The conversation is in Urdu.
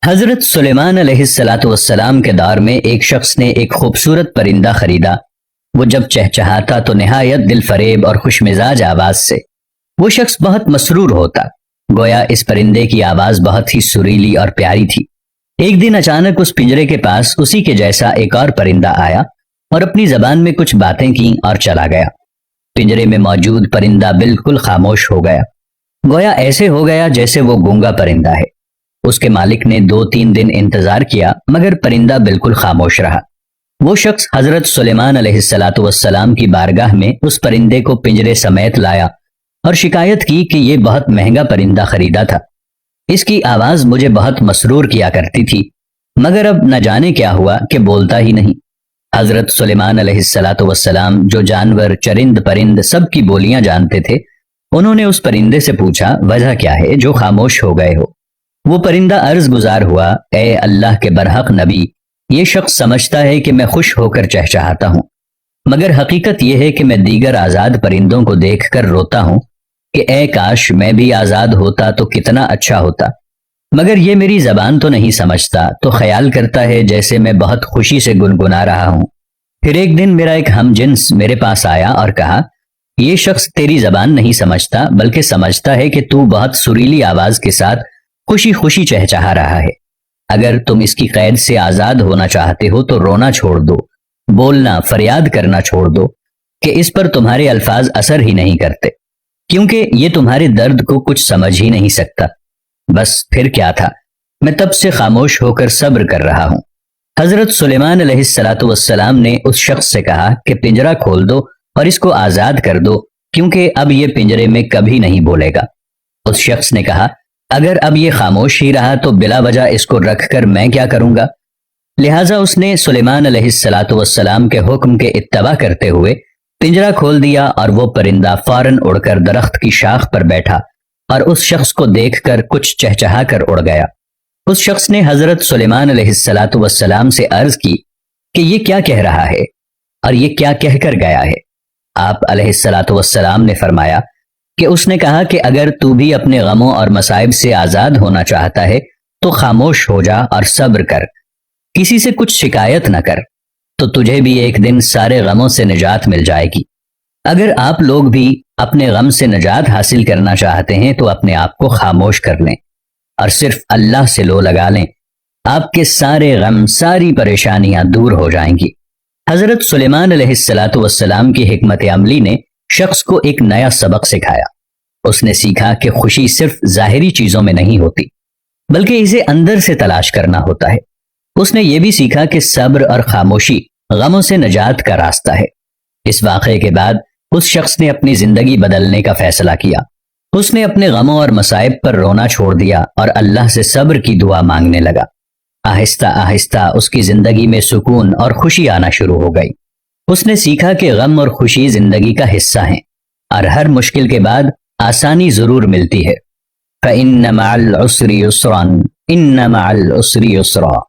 حضرت سلیمان علیہ الصلاۃ والسلام کے دور میں ایک شخص نے ایک خوبصورت پرندہ خریدا۔ وہ جب چہچہاتا تو نہایت دل فریب اور خوش مزاج آواز سے وہ شخص بہت مسرور ہوتا، گویا اس پرندے کی آواز بہت ہی سریلی اور پیاری تھی۔ ایک دن اچانک اس پنجرے کے پاس اسی کے جیسا ایک اور پرندہ آیا اور اپنی زبان میں کچھ باتیں کیں اور چلا گیا۔ پنجرے میں موجود پرندہ بالکل خاموش ہو گیا، گویا ایسے ہو گیا جیسے وہ گونگا پرندہ ہے۔ اس کے مالک نے 2-3 دن انتظار کیا مگر پرندہ بالکل خاموش رہا۔ وہ شخص حضرت سلیمان علیہ الصلاۃ والسلام کی بارگاہ میں اس پرندے کو پنجرے سمیت لایا اور شکایت کی کہ یہ بہت مہنگا پرندہ خریدا تھا، اس کی آواز مجھے بہت مسرور کیا کرتی تھی، مگر اب نہ جانے کیا ہوا کہ بولتا ہی نہیں۔ حضرت سلیمان علیہ الصلاۃ والسلام جو جانور، چرند پرند سب کی بولیاں جانتے تھے، انہوں نے اس پرندے سے پوچھا وجہ کیا ہے جو خاموش ہو گئے ہو؟ وہ پرندہ عرض گزار ہوا، اے اللہ کے برحق نبی، یہ شخص سمجھتا ہے کہ میں خوش ہو کر چہچہاتا ہوں، مگر حقیقت یہ ہے کہ میں دیگر آزاد پرندوں کو دیکھ کر روتا ہوں کہ اے کاش میں بھی آزاد ہوتا تو کتنا اچھا ہوتا، مگر یہ میری زبان تو نہیں سمجھتا، تو خیال کرتا ہے جیسے میں بہت خوشی سے گنگنا رہا ہوں۔ پھر ایک دن میرا ایک ہم جنس میرے پاس آیا اور کہا، یہ شخص تیری زبان نہیں سمجھتا بلکہ سمجھتا ہے کہ تو بہت سریلی آواز کے ساتھ خوشی خوشی چہچہا رہا ہے۔ اگر تم اس کی قید سے آزاد ہونا چاہتے ہو تو رونا چھوڑ دو، بولنا، فریاد کرنا چھوڑ دو کہ اس پر تمہارے الفاظ اثر ہی نہیں کرتے، کیونکہ یہ تمہارے درد کو کچھ سمجھ ہی نہیں سکتا۔ بس پھر کیا تھا، میں تب سے خاموش ہو کر صبر کر رہا ہوں۔ حضرت سلیمان علیہ الصلاۃ والسلام نے اس شخص سے کہا کہ پنجرہ کھول دو اور اس کو آزاد کر دو، کیونکہ اب یہ پنجرے میں کبھی نہیں بولے گا۔ اس شخص نے کہا، اگر اب یہ خاموش ہی رہا تو بلا وجہ اس کو رکھ کر میں کیا کروں گا؟ لہٰذا اس نے سلیمان علیہ الصلاۃ والسلام کے حکم کے اتباع کرتے ہوئے پنجرہ کھول دیا اور وہ پرندہ فوراً اڑ کر درخت کی شاخ پر بیٹھا اور اس شخص کو دیکھ کر کچھ چہچہا کر اڑ گیا۔ اس شخص نے حضرت سلیمان علیہ الصلاۃ والسلام سے عرض کی کہ یہ کیا کہہ رہا ہے اور یہ کیا کہہ کر گیا ہے؟ آپ علیہ الصلاۃ والسلام نے فرمایا کہ اس نے کہا کہ اگر تو بھی اپنے غموں اور مصائب سے آزاد ہونا چاہتا ہے تو خاموش ہو جا اور صبر کر، کسی سے کچھ شکایت نہ کر، تو تجھے بھی ایک دن سارے غموں سے نجات مل جائے گی۔ اگر آپ لوگ بھی اپنے غم سے نجات حاصل کرنا چاہتے ہیں تو اپنے آپ کو خاموش کر لیں اور صرف اللہ سے لو لگا لیں، آپ کے سارے غم، ساری پریشانیاں دور ہو جائیں گی۔ حضرت سلیمان علیہ الصلاۃ والسلام کی حکمت عملی نے شخص کو ایک نیا سبق سکھایا۔ اس نے سیکھا کہ خوشی صرف ظاہری چیزوں میں نہیں ہوتی بلکہ اسے اندر سے تلاش کرنا ہوتا ہے۔ اس نے یہ بھی سیکھا کہ صبر اور خاموشی غموں سے نجات کا راستہ ہے۔ اس واقعے کے بعد اس شخص نے اپنی زندگی بدلنے کا فیصلہ کیا۔ اس نے اپنے غموں اور مصائب پر رونا چھوڑ دیا اور اللہ سے صبر کی دعا مانگنے لگا۔ آہستہ آہستہ اس کی زندگی میں سکون اور خوشی آنا شروع ہو گئی۔ اس نے سیکھا کہ غم اور خوشی زندگی کا حصہ ہیں اور ہر مشکل کے بعد آسانی ضرور ملتی ہے۔ فَإِنَّ مَعَ الْعُسْرِ يُسْرًا، إِنَّ مَعَ الْعُسْرِ يُسْرًا۔